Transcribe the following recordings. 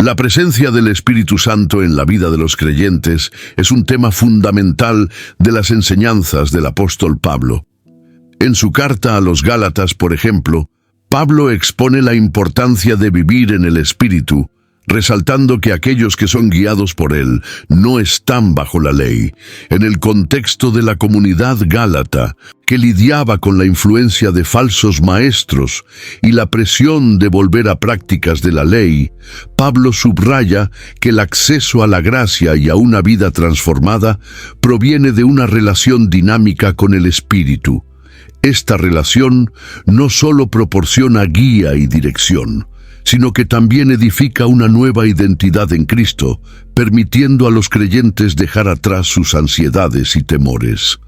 La presencia del Espíritu Santo en la vida de los creyentes es un tema fundamental de las enseñanzas del apóstol Pablo. En su carta a los Gálatas, por ejemplo, Pablo expone la importancia de vivir en el Espíritu, resaltando que aquellos que son guiados por él no están bajo la ley. En el contexto de la comunidad gálata, que lidiaba con la influencia de falsos maestros y la presión de volver a prácticas de la ley, Pablo subraya que el acceso a la gracia y a una vida transformada proviene de una relación dinámica con el Espíritu. Esta relación no solo proporciona guía y dirección, sino que también edifica una nueva identidad en Cristo, permitiendo a los creyentes dejar atrás sus ansiedades y temores.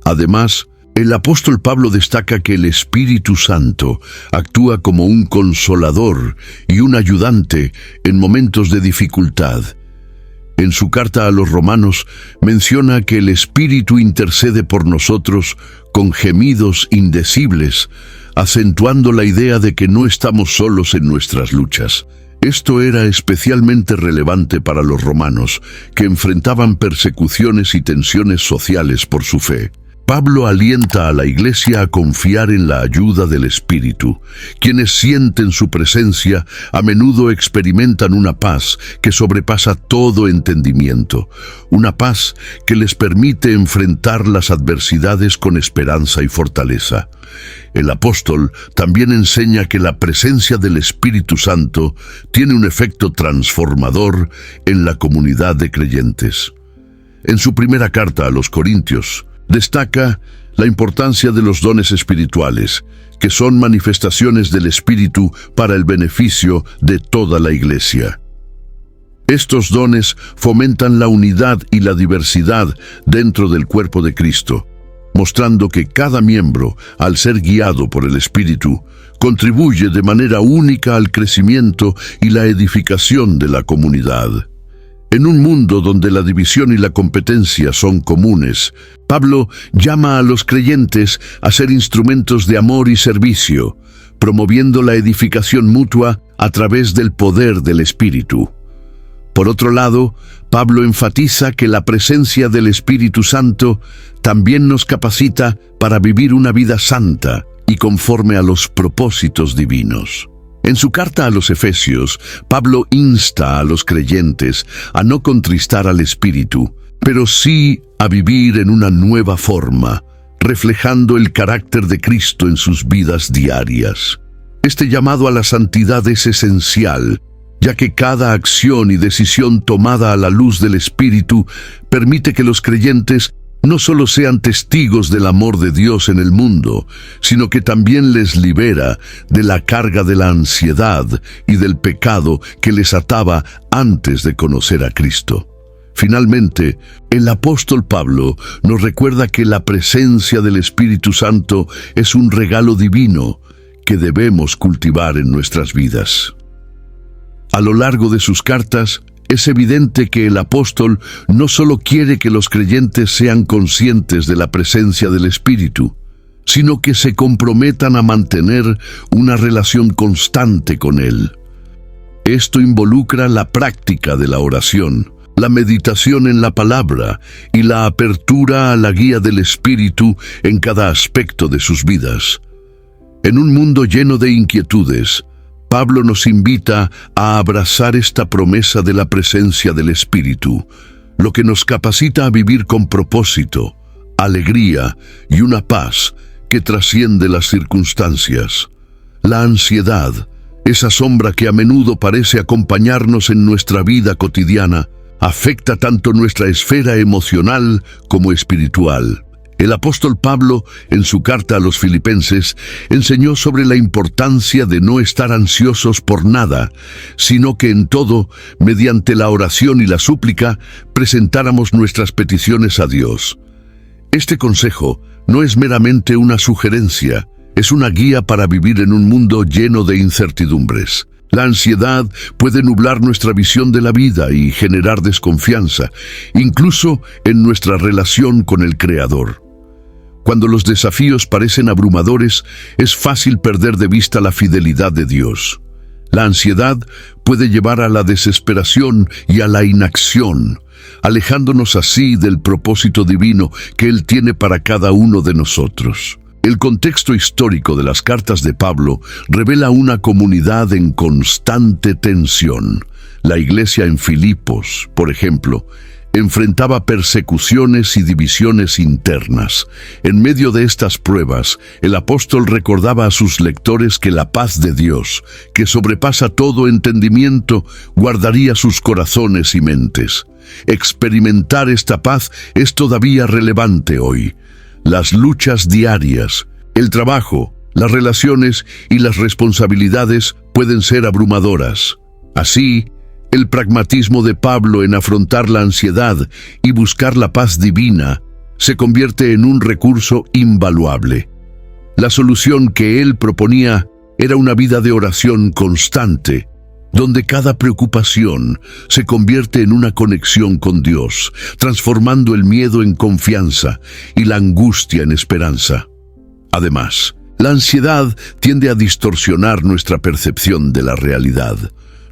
Además, el apóstol Pablo destaca que el Espíritu Santo actúa como un consolador y un ayudante en momentos de dificultad. En su carta a los Romanos menciona que el Espíritu intercede por nosotros con gemidos indecibles, acentuando la idea de que no estamos solos en nuestras luchas. Esto era especialmente relevante para los romanos, que enfrentaban persecuciones y tensiones sociales por su fe. Pablo alienta a la Iglesia a confiar en la ayuda del Espíritu. Quienes sienten su presencia a menudo experimentan una paz que sobrepasa todo entendimiento, una paz que les permite enfrentar las adversidades con esperanza y fortaleza. El apóstol también enseña que la presencia del Espíritu Santo tiene un efecto transformador en la comunidad de creyentes. En su primera carta a los Corintios, destaca la importancia de los dones espirituales, que son manifestaciones del Espíritu para el beneficio de toda la Iglesia. Estos dones fomentan la unidad y la diversidad dentro del cuerpo de Cristo, mostrando que cada miembro, al ser guiado por el Espíritu, contribuye de manera única al crecimiento y la edificación de la comunidad. En un mundo donde la división y la competencia son comunes, Pablo llama a los creyentes a ser instrumentos de amor y servicio, promoviendo la edificación mutua a través del poder del Espíritu. Por otro lado, Pablo enfatiza que la presencia del Espíritu Santo también nos capacita para vivir una vida santa y conforme a los propósitos divinos. En su carta a los Efesios, Pablo insta a los creyentes a no contristar al Espíritu, pero sí a vivir en una nueva forma, reflejando el carácter de Cristo en sus vidas diarias. Este llamado a la santidad es esencial, ya que cada acción y decisión tomada a la luz del Espíritu permite que los creyentes no solo sean testigos del amor de Dios en el mundo, sino que también les libera de la carga de la ansiedad y del pecado que les ataba antes de conocer a Cristo. Finalmente, el apóstol Pablo nos recuerda que la presencia del Espíritu Santo es un regalo divino que debemos cultivar en nuestras vidas. A lo largo de sus cartas, es evidente que el apóstol no solo quiere que los creyentes sean conscientes de la presencia del Espíritu, sino que se comprometan a mantener una relación constante con Él. Esto involucra la práctica de la oración, la meditación en la palabra y la apertura a la guía del Espíritu en cada aspecto de sus vidas. En un mundo lleno de inquietudes, Pablo nos invita a abrazar esta promesa de la presencia del Espíritu, lo que nos capacita a vivir con propósito, alegría y una paz que trasciende las circunstancias. La ansiedad, esa sombra que a menudo parece acompañarnos en nuestra vida cotidiana, afecta tanto nuestra esfera emocional como espiritual. El apóstol Pablo, en su carta a los Filipenses, enseñó sobre la importancia de no estar ansiosos por nada, sino que en todo, mediante la oración y la súplica, presentáramos nuestras peticiones a Dios. Este consejo no es meramente una sugerencia, es una guía para vivir en un mundo lleno de incertidumbres. La ansiedad puede nublar nuestra visión de la vida y generar desconfianza, incluso en nuestra relación con el Creador. Cuando los desafíos parecen abrumadores, es fácil perder de vista la fidelidad de Dios. La ansiedad puede llevar a la desesperación y a la inacción, alejándonos así del propósito divino que Él tiene para cada uno de nosotros. El contexto histórico de las cartas de Pablo revela una comunidad en constante tensión. La iglesia en Filipos, por ejemplo, enfrentaba persecuciones y divisiones internas. En medio de estas pruebas, el apóstol recordaba a sus lectores que la paz de Dios, que sobrepasa todo entendimiento, guardaría sus corazones y mentes. Experimentar esta paz es todavía relevante hoy. Las luchas diarias, el trabajo, las relaciones y las responsabilidades pueden ser abrumadoras. Así, el pragmatismo de Pablo en afrontar la ansiedad y buscar la paz divina se convierte en un recurso invaluable. La solución que él proponía era una vida de oración constante, donde cada preocupación se convierte en una conexión con Dios, transformando el miedo en confianza y la angustia en esperanza. Además, la ansiedad tiende a distorsionar nuestra percepción de la realidad.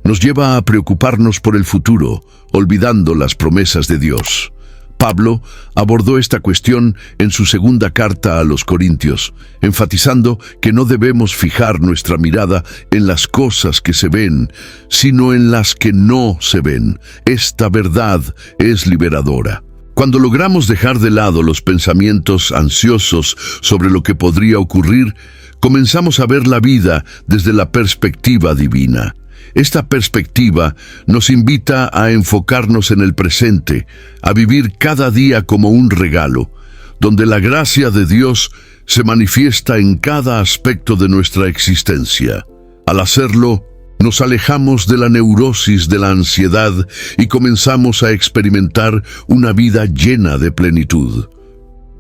Nos lleva a preocuparnos por el futuro, olvidando las promesas de Dios. Pablo abordó esta cuestión en su segunda carta a los Corintios, enfatizando que no debemos fijar nuestra mirada en las cosas que se ven, sino en las que no se ven. Esta verdad es liberadora. Cuando logramos dejar de lado los pensamientos ansiosos sobre lo que podría ocurrir, comenzamos a ver la vida desde la perspectiva divina. Esta perspectiva nos invita a enfocarnos en el presente, a vivir cada día como un regalo, donde la gracia de Dios se manifiesta en cada aspecto de nuestra existencia. Al hacerlo, nos alejamos de la neurosis de la ansiedad y comenzamos a experimentar una vida llena de plenitud.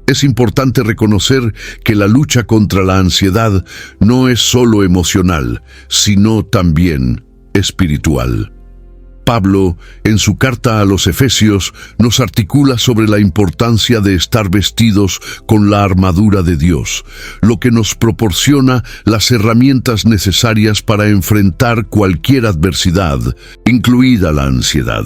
Es importante reconocer que la lucha contra la ansiedad no es solo emocional, sino también espiritual. Pablo, en su carta a los Efesios, nos articula sobre la importancia de estar vestidos con la armadura de Dios, lo que nos proporciona las herramientas necesarias para enfrentar cualquier adversidad, incluida la ansiedad.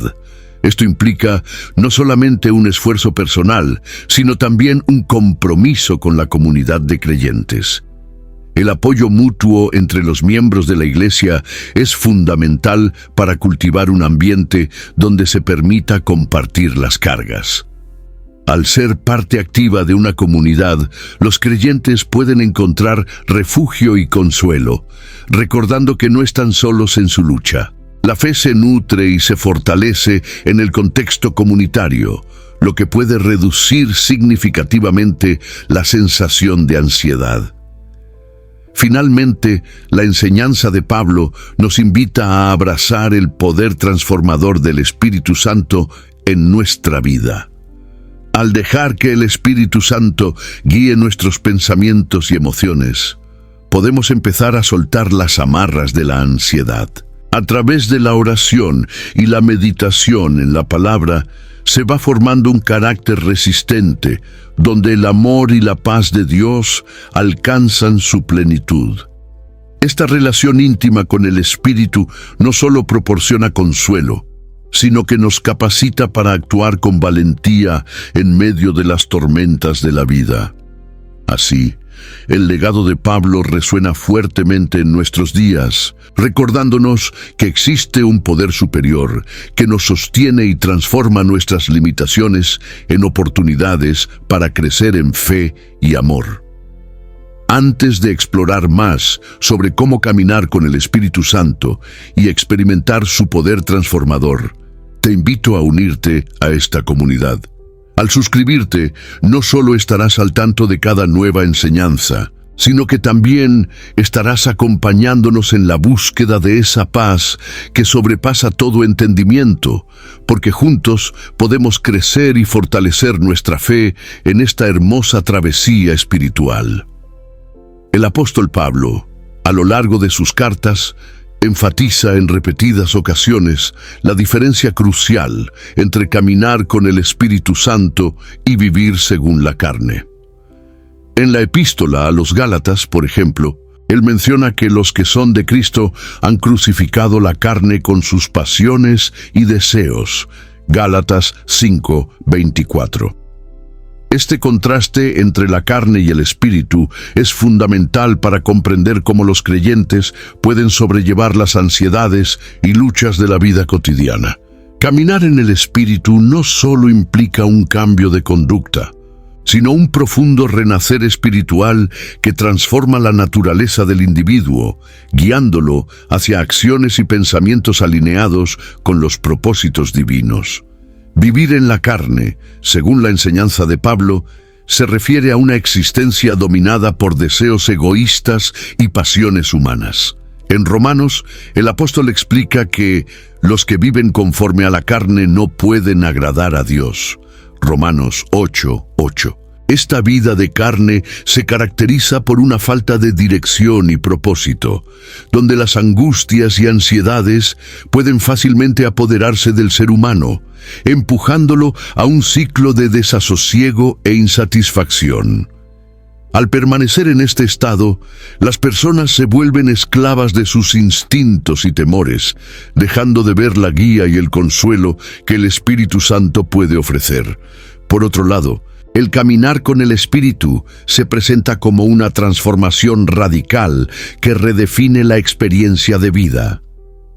Esto implica no solamente un esfuerzo personal, sino también un compromiso con la comunidad de creyentes. El apoyo mutuo entre los miembros de la Iglesia es fundamental para cultivar un ambiente donde se permita compartir las cargas. Al ser parte activa de una comunidad, los creyentes pueden encontrar refugio y consuelo, recordando que no están solos en su lucha. La fe se nutre y se fortalece en el contexto comunitario, lo que puede reducir significativamente la sensación de ansiedad. Finalmente, la enseñanza de Pablo nos invita a abrazar el poder transformador del Espíritu Santo en nuestra vida. Al dejar que el Espíritu Santo guíe nuestros pensamientos y emociones, podemos empezar a soltar las amarras de la ansiedad. A través de la oración y la meditación en la palabra, se va formando un carácter resistente, donde el amor y la paz de Dios alcanzan su plenitud. Esta relación íntima con el Espíritu no solo proporciona consuelo, sino que nos capacita para actuar con valentía en medio de las tormentas de la vida. Así, el legado de Pablo resuena fuertemente en nuestros días, recordándonos que existe un poder superior que nos sostiene y transforma nuestras limitaciones en oportunidades para crecer en fe y amor. Antes de explorar más sobre cómo caminar con el Espíritu Santo y experimentar su poder transformador, te invito a unirte a esta comunidad. Al suscribirte, no solo estarás al tanto de cada nueva enseñanza, sino que también estarás acompañándonos en la búsqueda de esa paz que sobrepasa todo entendimiento, porque juntos podemos crecer y fortalecer nuestra fe en esta hermosa travesía espiritual. El apóstol Pablo, a lo largo de sus cartas, enfatiza en repetidas ocasiones la diferencia crucial entre caminar con el Espíritu Santo y vivir según la carne. En la epístola a los Gálatas, por ejemplo, Él menciona que los que son de Cristo han crucificado la carne con sus pasiones y deseos. Gálatas 5:24. Este contraste entre la carne y el espíritu es fundamental para comprender cómo los creyentes pueden sobrellevar las ansiedades y luchas de la vida cotidiana. Caminar en el espíritu no solo implica un cambio de conducta, sino un profundo renacer espiritual que transforma la naturaleza del individuo, guiándolo hacia acciones y pensamientos alineados con los propósitos divinos. Vivir en la carne, según la enseñanza de Pablo, se refiere a una existencia dominada por deseos egoístas y pasiones humanas. En Romanos, el apóstol explica que los que viven conforme a la carne no pueden agradar a Dios. Romanos 8:8. Esta vida de carne se caracteriza por una falta de dirección y propósito, donde las angustias y ansiedades pueden fácilmente apoderarse del ser humano, empujándolo a un ciclo de desasosiego e insatisfacción. Al permanecer en este estado, las personas se vuelven esclavas de sus instintos y temores, dejando de ver la guía y el consuelo que el Espíritu Santo puede ofrecer. Por otro lado, el caminar con el Espíritu se presenta como una transformación radical que redefine la experiencia de vida.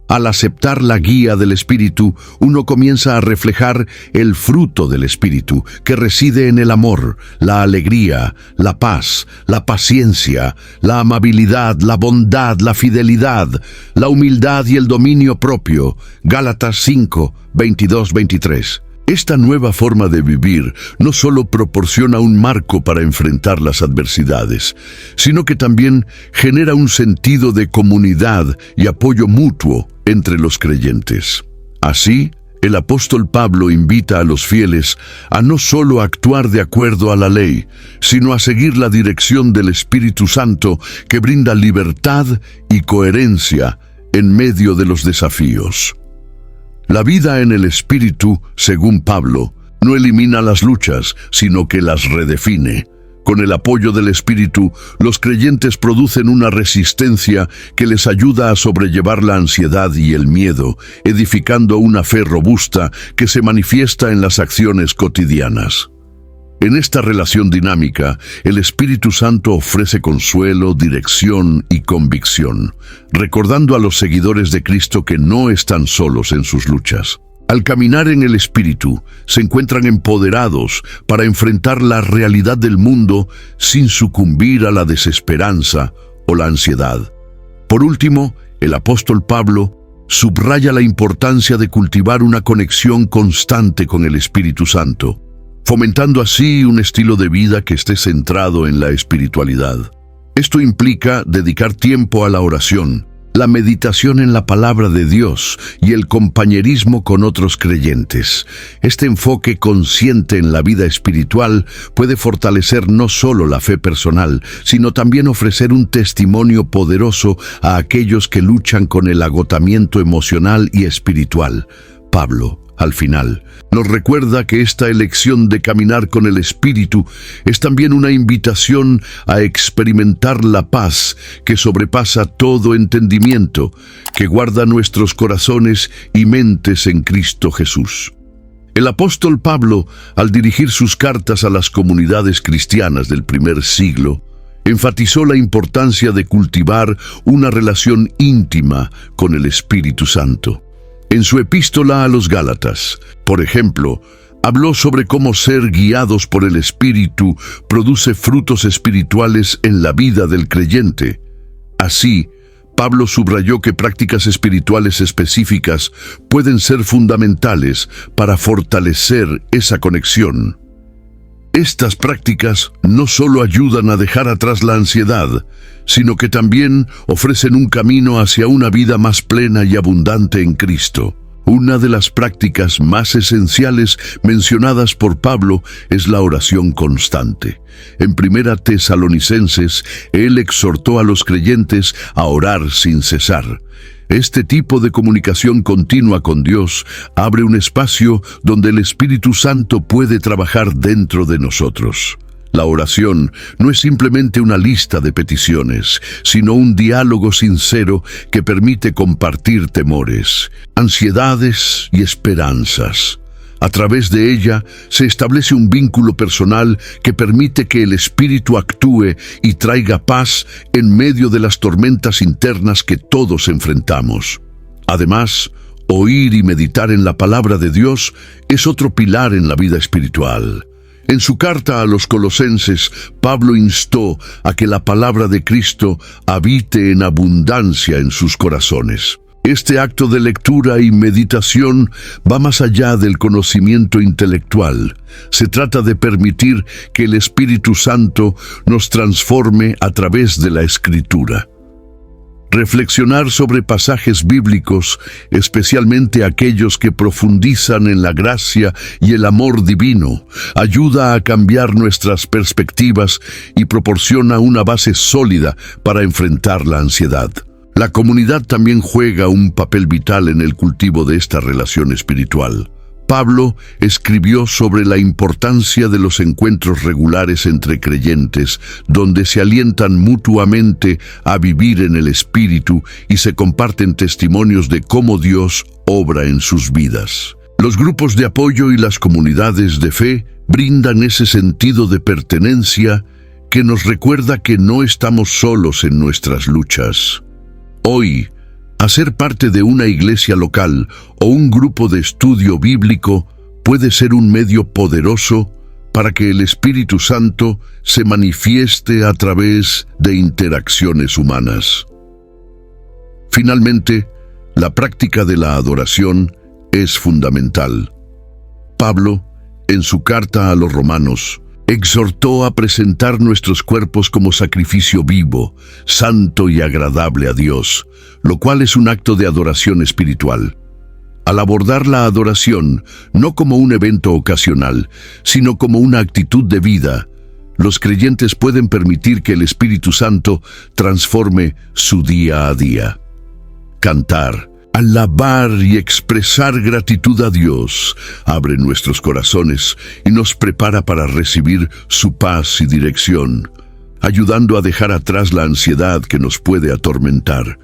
Al aceptar la guía del Espíritu, uno comienza a reflejar el fruto del Espíritu, que reside en el amor, la alegría, la paz, la paciencia, la amabilidad, la bondad, la fidelidad, la humildad y el dominio propio. Gálatas 5:22-23. Esta nueva forma de vivir no solo proporciona un marco para enfrentar las adversidades, sino que también genera un sentido de comunidad y apoyo mutuo entre los creyentes. Así, el apóstol Pablo invita a los fieles a no solo actuar de acuerdo a la ley, sino a seguir la dirección del Espíritu Santo que brinda libertad y coherencia en medio de los desafíos. La vida en el Espíritu, según Pablo, no elimina las luchas, sino que las redefine. Con el apoyo del Espíritu, los creyentes producen una resistencia que les ayuda a sobrellevar la ansiedad y el miedo, edificando una fe robusta que se manifiesta en las acciones cotidianas. En esta relación dinámica, el Espíritu Santo ofrece consuelo, dirección y convicción, recordando a los seguidores de Cristo que no están solos en sus luchas. Al caminar en el Espíritu, se encuentran empoderados para enfrentar la realidad del mundo sin sucumbir a la desesperanza o la ansiedad. Por último, el apóstol Pablo subraya la importancia de cultivar una conexión constante con el Espíritu Santo, fomentando así un estilo de vida que esté centrado en la espiritualidad. Esto implica dedicar tiempo a la oración, la meditación en la palabra de Dios y el compañerismo con otros creyentes. Este enfoque consciente en la vida espiritual puede fortalecer no solo la fe personal, sino también ofrecer un testimonio poderoso a aquellos que luchan con el agotamiento emocional y espiritual. Pablo, al final, nos recuerda que esta elección de caminar con el Espíritu es también una invitación a experimentar la paz que sobrepasa todo entendimiento, que guarda nuestros corazones y mentes en Cristo Jesús. El apóstol Pablo, al dirigir sus cartas a las comunidades cristianas del primer siglo, enfatizó la importancia de cultivar una relación íntima con el Espíritu Santo. En su epístola a los Gálatas, por ejemplo, habló sobre cómo ser guiados por el Espíritu produce frutos espirituales en la vida del creyente. Así, Pablo subrayó que prácticas espirituales específicas pueden ser fundamentales para fortalecer esa conexión. Estas prácticas no solo ayudan a dejar atrás la ansiedad, sino que también ofrecen un camino hacia una vida más plena y abundante en Cristo. Una de las prácticas más esenciales mencionadas por Pablo es la oración constante. En 1 Tesalonicenses, él exhortó a los creyentes a orar sin cesar. Este tipo de comunicación continua con Dios abre un espacio donde el Espíritu Santo puede trabajar dentro de nosotros. La oración no es simplemente una lista de peticiones, sino un diálogo sincero que permite compartir temores, ansiedades y esperanzas. A través de ella se establece un vínculo personal que permite que el Espíritu actúe y traiga paz en medio de las tormentas internas que todos enfrentamos. Además, oír y meditar en la palabra de Dios es otro pilar en la vida espiritual. En su carta a los Colosenses, Pablo instó a que la palabra de Cristo habite en abundancia en sus corazones. Este acto de lectura y meditación va más allá del conocimiento intelectual. Se trata de permitir que el Espíritu Santo nos transforme a través de la Escritura. Reflexionar sobre pasajes bíblicos, especialmente aquellos que profundizan en la gracia y el amor divino, ayuda a cambiar nuestras perspectivas y proporciona una base sólida para enfrentar la ansiedad. La comunidad también juega un papel vital en el cultivo de esta relación espiritual. Pablo escribió sobre la importancia de los encuentros regulares entre creyentes, donde se alientan mutuamente a vivir en el Espíritu y se comparten testimonios de cómo Dios obra en sus vidas. Los grupos de apoyo y las comunidades de fe brindan ese sentido de pertenencia que nos recuerda que no estamos solos en nuestras luchas. Hoy, hacer parte de una iglesia local o un grupo de estudio bíblico puede ser un medio poderoso para que el Espíritu Santo se manifieste a través de interacciones humanas. Finalmente, la práctica de la adoración es fundamental. Pablo, en su carta a los Romanos, exhortó a presentar nuestros cuerpos como sacrificio vivo, santo y agradable a Dios, lo cual es un acto de adoración espiritual. Al abordar la adoración, no como un evento ocasional, sino como una actitud de vida, los creyentes pueden permitir que el Espíritu Santo transforme su día a día. Cantar, alabar y expresar gratitud a Dios abre nuestros corazones y nos prepara para recibir su paz y dirección, ayudando a dejar atrás la ansiedad que nos puede atormentar.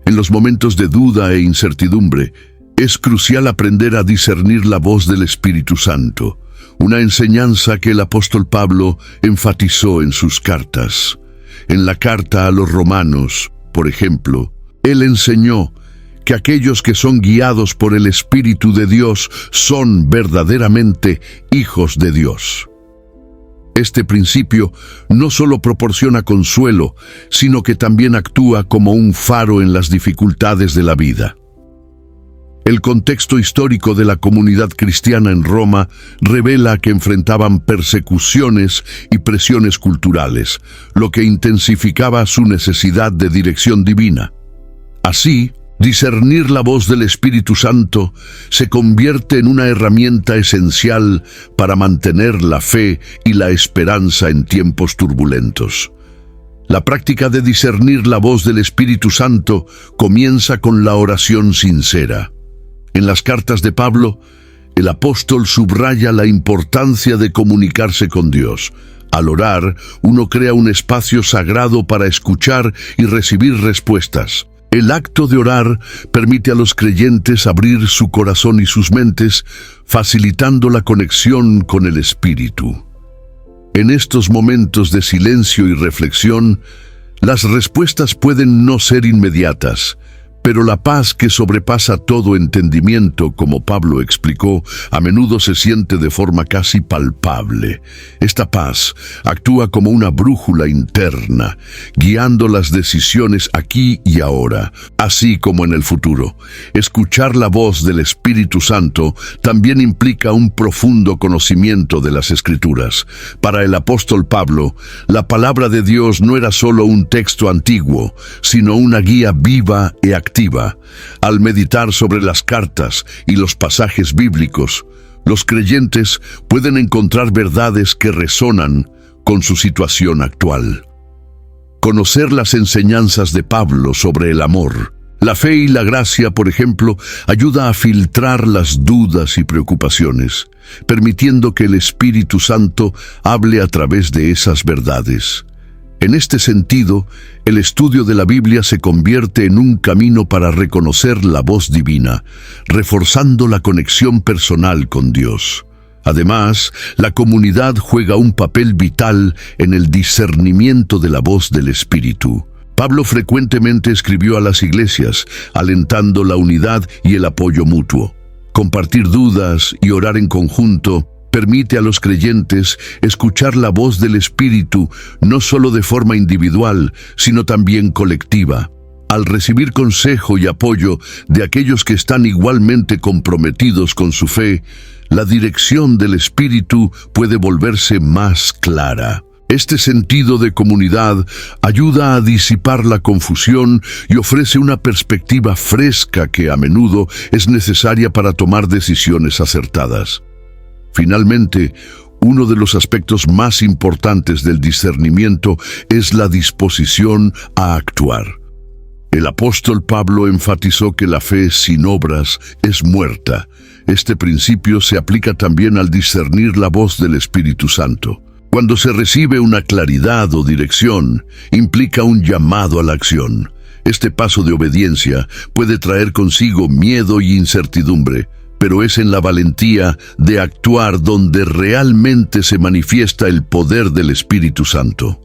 En los momentos de duda e incertidumbre, es crucial aprender a discernir la voz del Espíritu Santo, una enseñanza que el apóstol Pablo enfatizó en sus cartas. En la carta a los Romanos, por ejemplo, él enseñó que aquellos que son guiados por el Espíritu de Dios son verdaderamente hijos de Dios. Este principio no solo proporciona consuelo, sino que también actúa como un faro en las dificultades de la vida. El contexto histórico de la comunidad cristiana en Roma revela que enfrentaban persecuciones y presiones culturales, lo que intensificaba su necesidad de dirección divina. Así, discernir la voz del Espíritu Santo se convierte en una herramienta esencial para mantener la fe y la esperanza en tiempos turbulentos. La práctica de discernir la voz del Espíritu Santo comienza con la oración sincera. En las cartas de Pablo, el apóstol subraya la importancia de comunicarse con Dios. Al orar, uno crea un espacio sagrado para escuchar y recibir respuestas. El acto de orar permite a los creyentes abrir su corazón y sus mentes, facilitando la conexión con el Espíritu. En estos momentos de silencio y reflexión, las respuestas pueden no ser inmediatas, pero la paz que sobrepasa todo entendimiento, como Pablo explicó, a menudo se siente de forma casi palpable. Esta paz actúa como una brújula interna, guiando las decisiones aquí y ahora, así como en el futuro. Escuchar la voz del Espíritu Santo también implica un profundo conocimiento de las Escrituras. Para el apóstol Pablo, la palabra de Dios no era solo un texto antiguo, sino una guía viva y activa. Al meditar sobre las cartas y los pasajes bíblicos, los creyentes pueden encontrar verdades que resonan con su situación actual. Conocer las enseñanzas de Pablo sobre el amor, La fe y la gracia, por ejemplo, ayuda a filtrar las dudas y preocupaciones, permitiendo que el Espíritu Santo hable a través de esas verdades. En este sentido, el estudio de la Biblia se convierte en un camino para reconocer la voz divina, reforzando la conexión personal con Dios. Además, la comunidad juega un papel vital en el discernimiento de la voz del Espíritu. Pablo frecuentemente escribió a las iglesias, alentando la unidad y el apoyo mutuo. Compartir dudas y orar en conjunto permite a los creyentes escuchar la voz del Espíritu no solo de forma individual, sino también colectiva. Al recibir consejo y apoyo de aquellos que están igualmente comprometidos con su fe, la dirección del Espíritu puede volverse más clara. Este sentido de comunidad ayuda a disipar la confusión y ofrece una perspectiva fresca que a menudo es necesaria para tomar decisiones acertadas. Finalmente, uno de los aspectos más importantes del discernimiento es la disposición a actuar. El apóstol Pablo enfatizó que la fe sin obras es muerta. Este principio se aplica también al discernir la voz del Espíritu Santo. Cuando se recibe una claridad o dirección, implica un llamado a la acción. Este paso de obediencia puede traer consigo miedo y incertidumbre, pero es en la valentía de actuar donde realmente se manifiesta el poder del Espíritu Santo.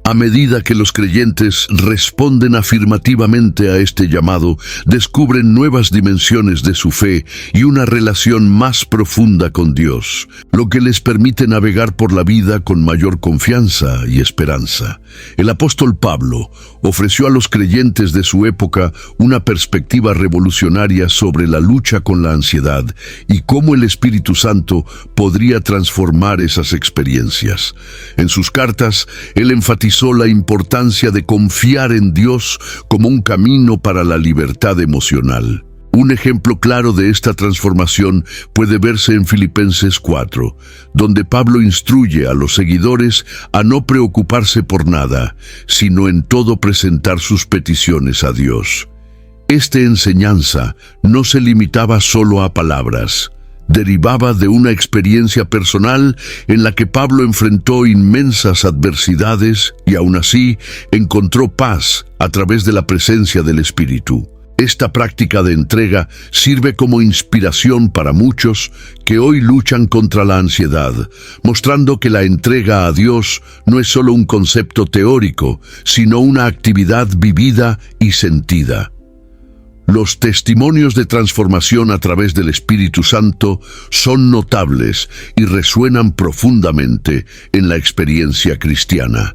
A medida que los creyentes responden afirmativamente a este llamado, descubren nuevas dimensiones de su fe y una relación más profunda con Dios, lo que les permite navegar por la vida con mayor confianza y esperanza. El apóstol Pablo ofreció a los creyentes de su época una perspectiva revolucionaria sobre la lucha con la ansiedad y cómo el Espíritu Santo podría transformar esas experiencias. En sus cartas, él enfatizó la importancia de confiar en Dios como un camino para la libertad emocional. Un ejemplo claro de esta transformación puede verse en Filipenses 4, donde Pablo instruye a los seguidores a no preocuparse por nada, sino en todo presentar sus peticiones a Dios. Esta enseñanza no se limitaba solo a palabras. Derivaba de una experiencia personal en la que Pablo enfrentó inmensas adversidades y aún así encontró paz a través de la presencia del Espíritu. Esta práctica de entrega sirve como inspiración para muchos que hoy luchan contra la ansiedad, mostrando que la entrega a Dios no es solo un concepto teórico, sino una actividad vivida y sentida. Los testimonios de transformación a través del Espíritu Santo son notables y resuenan profundamente en la experiencia cristiana.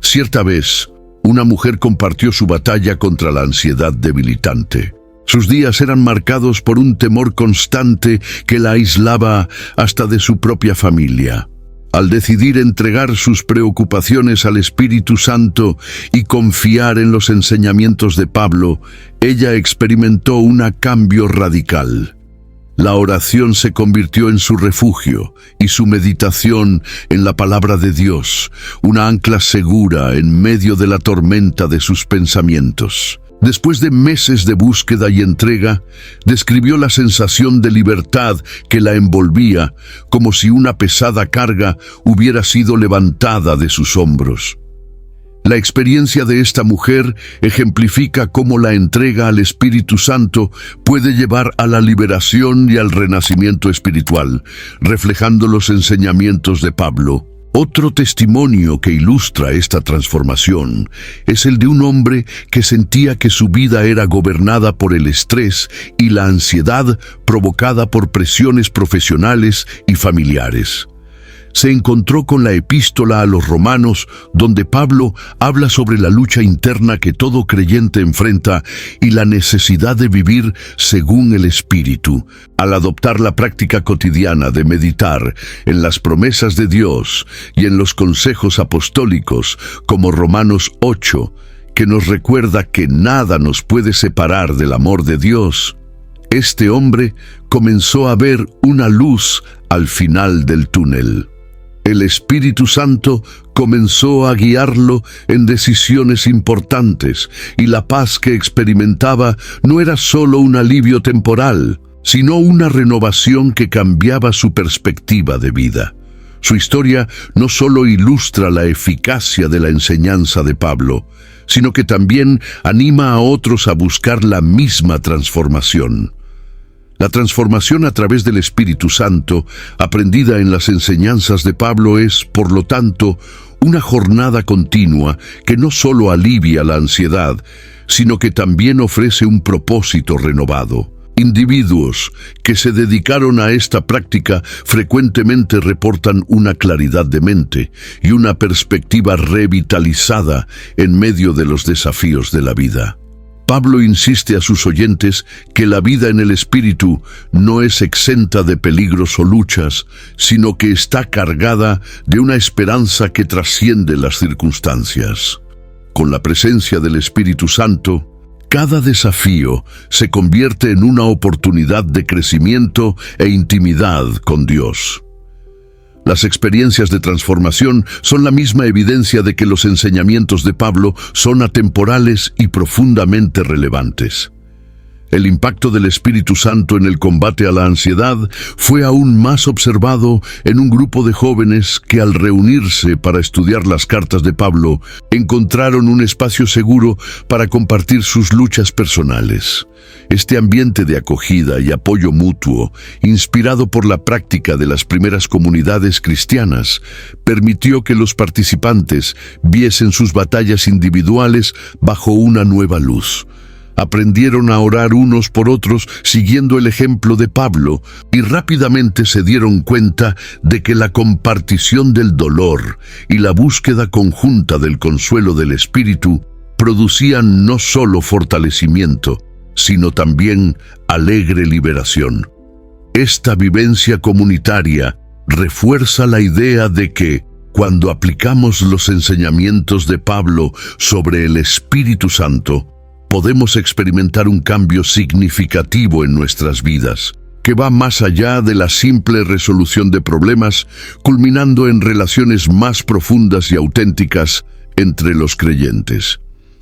Cierta vez, una mujer compartió su batalla contra la ansiedad debilitante. Sus días eran marcados por un temor constante que la aislaba hasta de su propia familia. Al decidir entregar sus preocupaciones al Espíritu Santo y confiar en los enseñamientos de Pablo, ella experimentó un cambio radical. La oración se convirtió en su refugio y su meditación en la palabra de Dios, una ancla segura en medio de la tormenta de sus pensamientos. Después de meses de búsqueda y entrega, describió la sensación de libertad que la envolvía, como si una pesada carga hubiera sido levantada de sus hombros. La experiencia de esta mujer ejemplifica cómo la entrega al Espíritu Santo puede llevar a la liberación y al renacimiento espiritual, reflejando los enseñamientos de Pablo. Otro testimonio que ilustra esta transformación es el de un hombre que sentía que su vida era gobernada por el estrés y la ansiedad provocada por presiones profesionales y familiares. Se encontró con la epístola a los Romanos, donde Pablo habla sobre la lucha interna que todo creyente enfrenta y la necesidad de vivir según el Espíritu. Al adoptar la práctica cotidiana de meditar en las promesas de Dios y en los consejos apostólicos, como Romanos 8, que nos recuerda que nada nos puede separar del amor de Dios, este hombre comenzó a ver una luz al final del túnel. El Espíritu Santo comenzó a guiarlo en decisiones importantes, y la paz que experimentaba no era solo un alivio temporal, sino una renovación que cambiaba su perspectiva de vida. Su historia no solo ilustra la eficacia de la enseñanza de Pablo, sino que también anima a otros a buscar la misma transformación. La transformación a través del Espíritu Santo, aprendida en las enseñanzas de Pablo, es, por lo tanto, una jornada continua que no solo alivia la ansiedad, sino que también ofrece un propósito renovado. Individuos que se dedicaron a esta práctica frecuentemente reportan una claridad de mente y una perspectiva revitalizada en medio de los desafíos de la vida. Pablo insiste a sus oyentes que la vida en el Espíritu no es exenta de peligros o luchas, sino que está cargada de una esperanza que trasciende las circunstancias. Con la presencia del Espíritu Santo, cada desafío se convierte en una oportunidad de crecimiento e intimidad con Dios. Las experiencias de transformación son la misma evidencia de que los enseñamientos de Pablo son atemporales y profundamente relevantes. El impacto del Espíritu Santo en el combate a la ansiedad fue aún más observado en un grupo de jóvenes que, al reunirse para estudiar las cartas de Pablo, encontraron un espacio seguro para compartir sus luchas personales. Este ambiente de acogida y apoyo mutuo, inspirado por la práctica de las primeras comunidades cristianas, permitió que los participantes viesen sus batallas individuales bajo una nueva luz. Aprendieron a orar unos por otros siguiendo el ejemplo de Pablo, y rápidamente se dieron cuenta de que la compartición del dolor y la búsqueda conjunta del consuelo del Espíritu producían no solo fortalecimiento, sino también alegre liberación. Esta vivencia comunitaria refuerza la idea de que, cuando aplicamos los enseñamientos de Pablo sobre el Espíritu Santo, podemos experimentar un cambio significativo en nuestras vidas, que va más allá de la simple resolución de problemas, culminando en relaciones más profundas y auténticas entre los creyentes.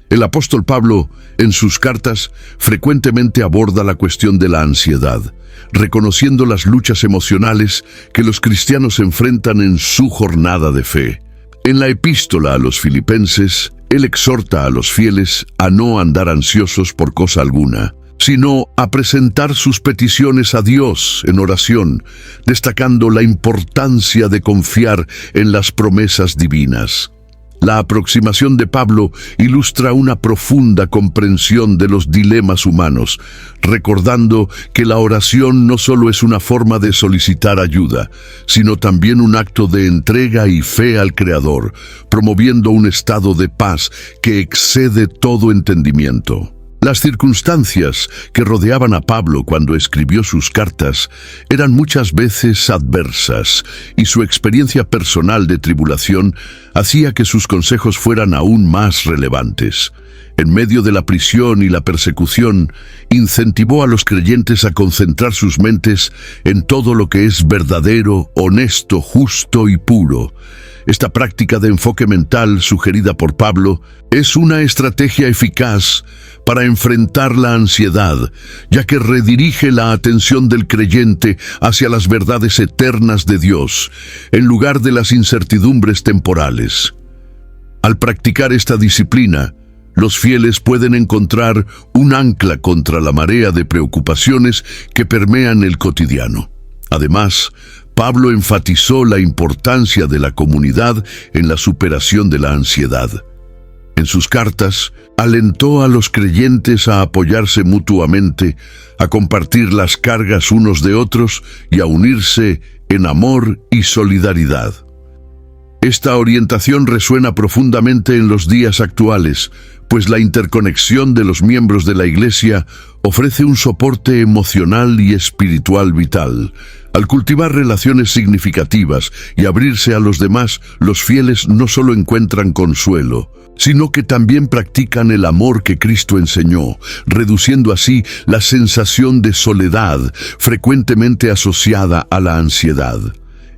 El apóstol Pablo, en sus cartas, frecuentemente aborda la cuestión de la ansiedad, reconociendo las luchas emocionales que los cristianos enfrentan en su jornada de fe. En la epístola a los Filipenses, él exhorta a los fieles a no andar ansiosos por cosa alguna, sino a presentar sus peticiones a Dios en oración, destacando la importancia de confiar en las promesas divinas. La aproximación de Pablo ilustra una profunda comprensión de los dilemas humanos, recordando que la oración no solo es una forma de solicitar ayuda, sino también un acto de entrega y fe al Creador, promoviendo un estado de paz que excede todo entendimiento. Las circunstancias que rodeaban a Pablo cuando escribió sus cartas eran muchas veces adversas, y su experiencia personal de tribulación hacía que sus consejos fueran aún más relevantes. En medio de la prisión y la persecución, incentivó a los creyentes a concentrar sus mentes en todo lo que es verdadero, honesto, justo y puro. Esta práctica de enfoque mental sugerida por Pablo es una estrategia eficaz para enfrentar la ansiedad, ya que redirige la atención del creyente hacia las verdades eternas de Dios, en lugar de las incertidumbres temporales. Al practicar esta disciplina, los fieles pueden encontrar un ancla contra la marea de preocupaciones que permean el cotidiano. Además, Pablo enfatizó la importancia de la comunidad en la superación de la ansiedad. En sus cartas, alentó a los creyentes a apoyarse mutuamente, a compartir las cargas unos de otros y a unirse en amor y solidaridad. Esta orientación resuena profundamente en los días actuales, pues la interconexión de los miembros de la Iglesia ofrece un soporte emocional y espiritual vital. Al cultivar relaciones significativas y abrirse a los demás, los fieles no solo encuentran consuelo, sino que también practican el amor que Cristo enseñó, reduciendo así la sensación de soledad frecuentemente asociada a la ansiedad.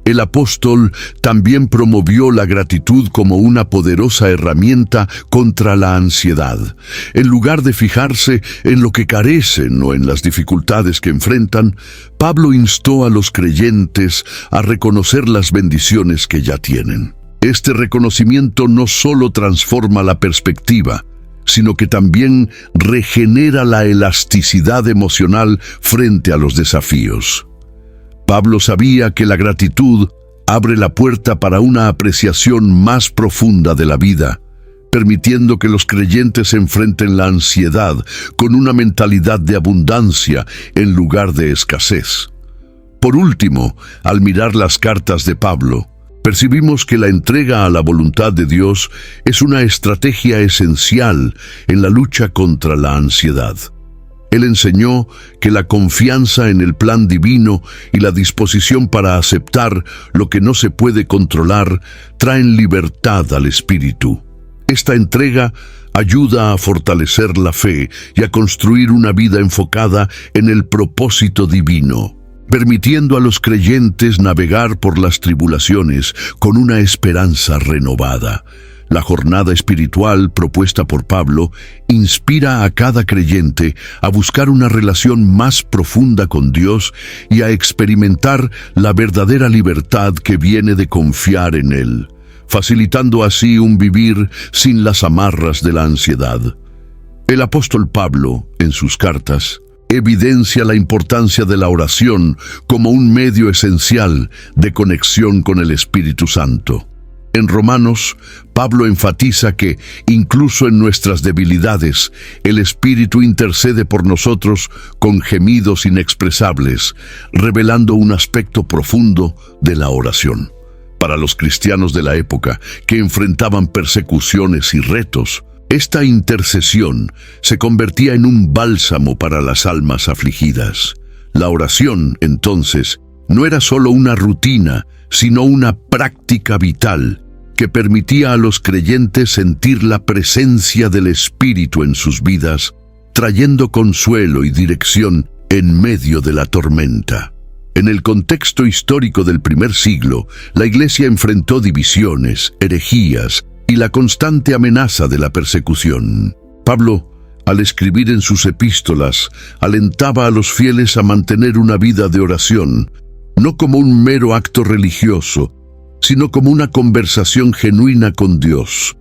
El apóstol también promovió la gratitud como una poderosa herramienta contra la ansiedad. En lugar de fijarse en lo que carecen o en las dificultades que enfrentan, Pablo instó a los creyentes a reconocer las bendiciones que ya tienen. Este reconocimiento no solo transforma la perspectiva, sino que también regenera la elasticidad emocional frente a los desafíos. Pablo sabía que la gratitud abre la puerta para una apreciación más profunda de la vida, permitiendo que los creyentes enfrenten la ansiedad con una mentalidad de abundancia en lugar de escasez. Por último, al mirar las cartas de Pablo, percibimos que la entrega a la voluntad de Dios es una estrategia esencial en la lucha contra la ansiedad. Él enseñó que la confianza en el plan divino y la disposición para aceptar lo que no se puede controlar traen libertad al espíritu. Esta entrega ayuda a fortalecer la fe y a construir una vida enfocada en el propósito divino, permitiendo a los creyentes navegar por las tribulaciones con una esperanza renovada. La jornada espiritual propuesta por Pablo inspira a cada creyente a buscar una relación más profunda con Dios y a experimentar la verdadera libertad que viene de confiar en Él, facilitando así un vivir sin las amarras de la ansiedad. El apóstol Pablo, en sus cartas, evidencia la importancia de la oración como un medio esencial de conexión con el Espíritu Santo. En Romanos, Pablo enfatiza que, incluso en nuestras debilidades, el Espíritu intercede por nosotros con gemidos inexpresables, revelando un aspecto profundo de la oración. Para los cristianos de la época, que enfrentaban persecuciones y retos, esta intercesión se convertía en un bálsamo para las almas afligidas. La oración, entonces, no era solo una rutina, sino una práctica vital que permitía a los creyentes sentir la presencia del Espíritu en sus vidas, trayendo consuelo y dirección en medio de la tormenta. En el contexto histórico del primer siglo, la Iglesia enfrentó divisiones, herejías y la constante amenaza de la persecución. Pablo, al escribir en sus epístolas, alentaba a los fieles a mantener una vida de oración, no como un mero acto religioso, sino como una conversación genuina con Dios.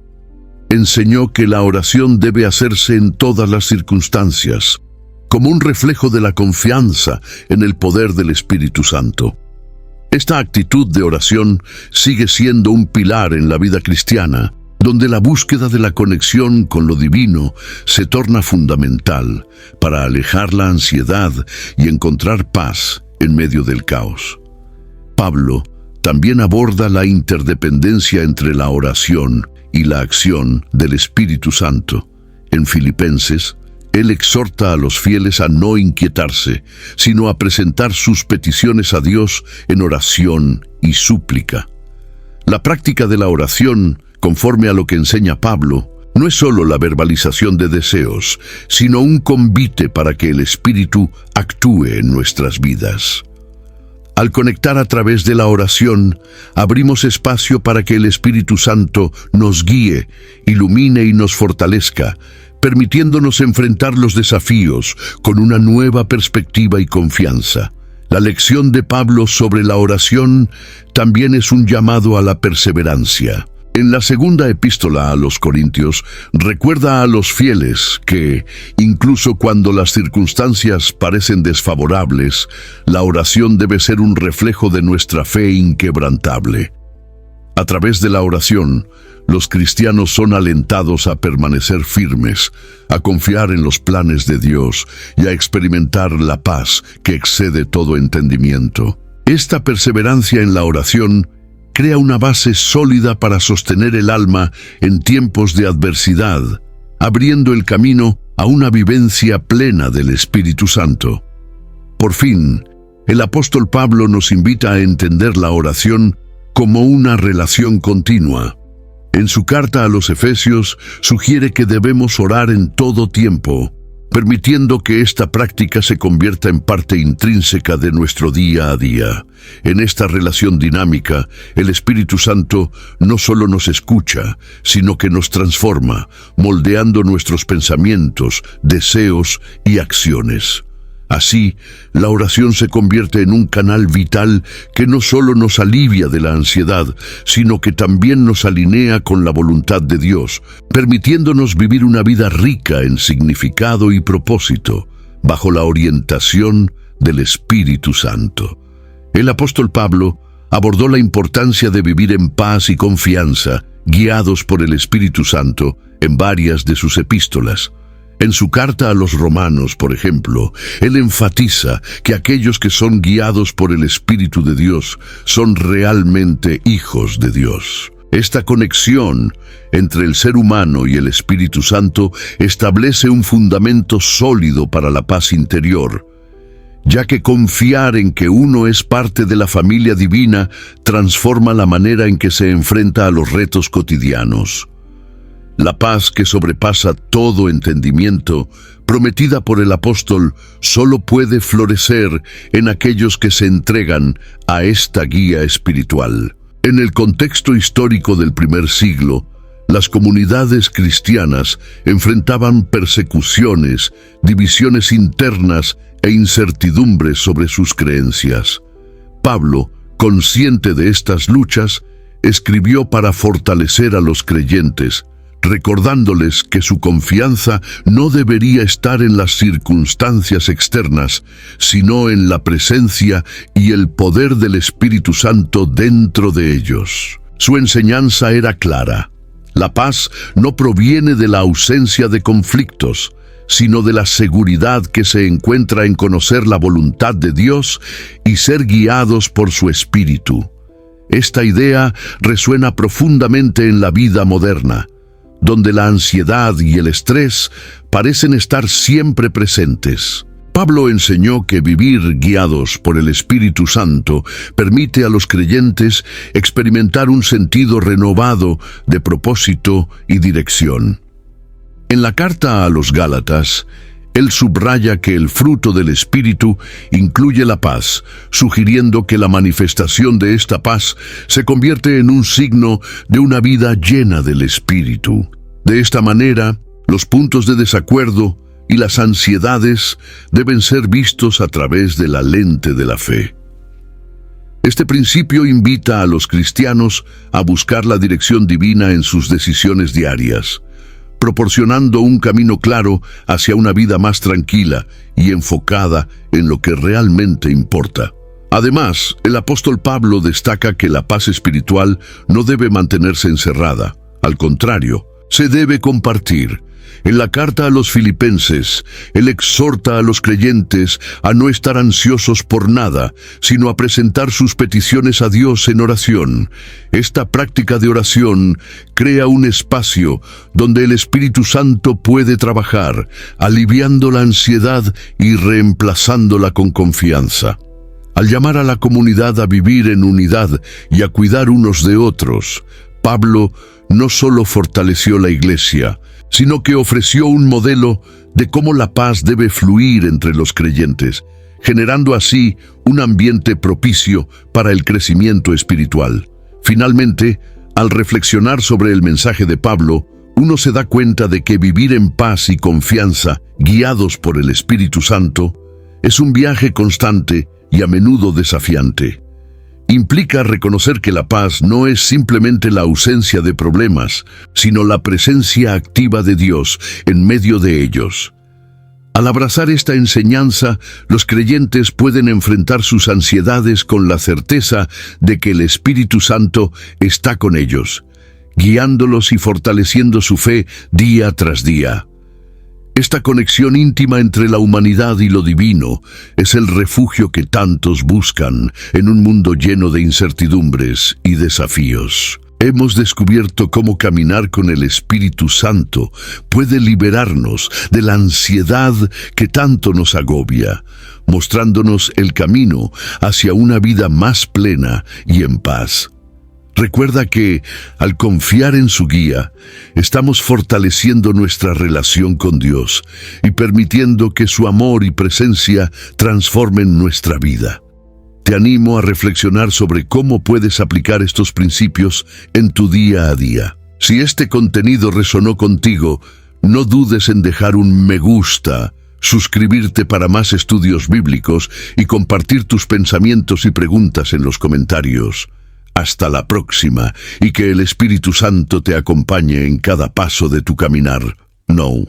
Enseñó que la oración debe hacerse en todas las circunstancias, como un reflejo de la confianza en el poder del Espíritu Santo. Esta actitud de oración sigue siendo un pilar en la vida cristiana, donde la búsqueda de la conexión con lo divino se torna fundamental para alejar la ansiedad y encontrar paz en medio del caos. Pablo también aborda la interdependencia entre la oración y la acción del Espíritu Santo. En Filipenses, él exhorta a los fieles a no inquietarse, sino a presentar sus peticiones a Dios en oración y súplica. La práctica de la oración, conforme a lo que enseña Pablo, no es solo la verbalización de deseos, sino un convite para que el Espíritu actúe en nuestras vidas. Al conectar a través de la oración, abrimos espacio para que el Espíritu Santo nos guíe, ilumine y nos fortalezca, permitiéndonos enfrentar los desafíos con una nueva perspectiva y confianza. La lección de Pablo sobre la oración también es un llamado a la perseverancia. En la segunda epístola a los Corintios, recuerda a los fieles que, incluso cuando las circunstancias parecen desfavorables, la oración debe ser un reflejo de nuestra fe inquebrantable. A través de la oración, los cristianos son alentados a permanecer firmes, a confiar en los planes de Dios y a experimentar la paz que excede todo entendimiento. Esta perseverancia en la oración crea una base sólida para sostener el alma en tiempos de adversidad, abriendo el camino a una vivencia plena del Espíritu Santo. Por fin, el apóstol Pablo nos invita a entender la oración como una relación continua. En su carta a los Efesios sugiere que debemos orar en todo tiempo, permitiendo que esta práctica se convierta en parte intrínseca de nuestro día a día. En esta relación dinámica, el Espíritu Santo no solo nos escucha, sino que nos transforma, moldeando nuestros pensamientos, deseos y acciones. Así, la oración se convierte en un canal vital que no solo nos alivia de la ansiedad, sino que también nos alinea con la voluntad de Dios, permitiéndonos vivir una vida rica en significado y propósito, bajo la orientación del Espíritu Santo. El apóstol Pablo abordó la importancia de vivir en paz y confianza, guiados por el Espíritu Santo, en varias de sus epístolas. En su carta a los Romanos, por ejemplo, él enfatiza que aquellos que son guiados por el Espíritu de Dios son realmente hijos de Dios. Esta conexión entre el ser humano y el Espíritu Santo establece un fundamento sólido para la paz interior, ya que confiar en que uno es parte de la familia divina transforma la manera en que se enfrenta a los retos cotidianos. La paz que sobrepasa todo entendimiento, prometida por el apóstol, solo puede florecer en aquellos que se entregan a esta guía espiritual. En el contexto histórico del primer siglo, las comunidades cristianas enfrentaban persecuciones, divisiones internas e incertidumbres sobre sus creencias. Pablo, consciente de estas luchas, escribió para fortalecer a los creyentes, recordándoles que su confianza no debería estar en las circunstancias externas, sino en la presencia y el poder del Espíritu Santo dentro de ellos. Su enseñanza era clara. La paz no proviene de la ausencia de conflictos, sino de la seguridad que se encuentra en conocer la voluntad de Dios y ser guiados por su Espíritu. Esta idea resuena profundamente en la vida moderna, donde la ansiedad y el estrés parecen estar siempre presentes. Pablo enseñó que vivir guiados por el Espíritu Santo permite a los creyentes experimentar un sentido renovado de propósito y dirección. En la carta a los Gálatas, él subraya que el fruto del Espíritu incluye la paz, sugiriendo que la manifestación de esta paz se convierte en un signo de una vida llena del Espíritu. De esta manera, los puntos de desacuerdo y las ansiedades deben ser vistos a través de la lente de la fe. Este principio invita a los cristianos a buscar la dirección divina en sus decisiones diarias, proporcionando un camino claro hacia una vida más tranquila y enfocada en lo que realmente importa. Además, el apóstol Pablo destaca que la paz espiritual no debe mantenerse encerrada. Al contrario, se debe compartir. En la carta a los Filipenses, él exhorta a los creyentes a no estar ansiosos por nada, sino a presentar sus peticiones a Dios en oración. Esta práctica de oración crea un espacio donde el Espíritu Santo puede trabajar, aliviando la ansiedad y reemplazándola con confianza. Al llamar a la comunidad a vivir en unidad y a cuidar unos de otros, Pablo no solo fortaleció la iglesia, sino que ofreció un modelo de cómo la paz debe fluir entre los creyentes, generando así un ambiente propicio para el crecimiento espiritual. Finalmente, al reflexionar sobre el mensaje de Pablo, uno se da cuenta de que vivir en paz y confianza, guiados por el Espíritu Santo, es un viaje constante y a menudo desafiante. Implica reconocer que la paz no es simplemente la ausencia de problemas, sino la presencia activa de Dios en medio de ellos. Al abrazar esta enseñanza, los creyentes pueden enfrentar sus ansiedades con la certeza de que el Espíritu Santo está con ellos, guiándolos y fortaleciendo su fe día tras día. Esta conexión íntima entre la humanidad y lo divino es el refugio que tantos buscan en un mundo lleno de incertidumbres y desafíos. Hemos descubierto cómo caminar con el Espíritu Santo puede liberarnos de la ansiedad que tanto nos agobia, mostrándonos el camino hacia una vida más plena y en paz. Recuerda que, al confiar en su guía, estamos fortaleciendo nuestra relación con Dios y permitiendo que su amor y presencia transformen nuestra vida. Te animo a reflexionar sobre cómo puedes aplicar estos principios en tu día a día. Si este contenido resonó contigo, no dudes en dejar un me gusta, suscribirte para más estudios bíblicos y compartir tus pensamientos y preguntas en los comentarios. Hasta la próxima, y que el Espíritu Santo te acompañe en cada paso de tu caminar. No.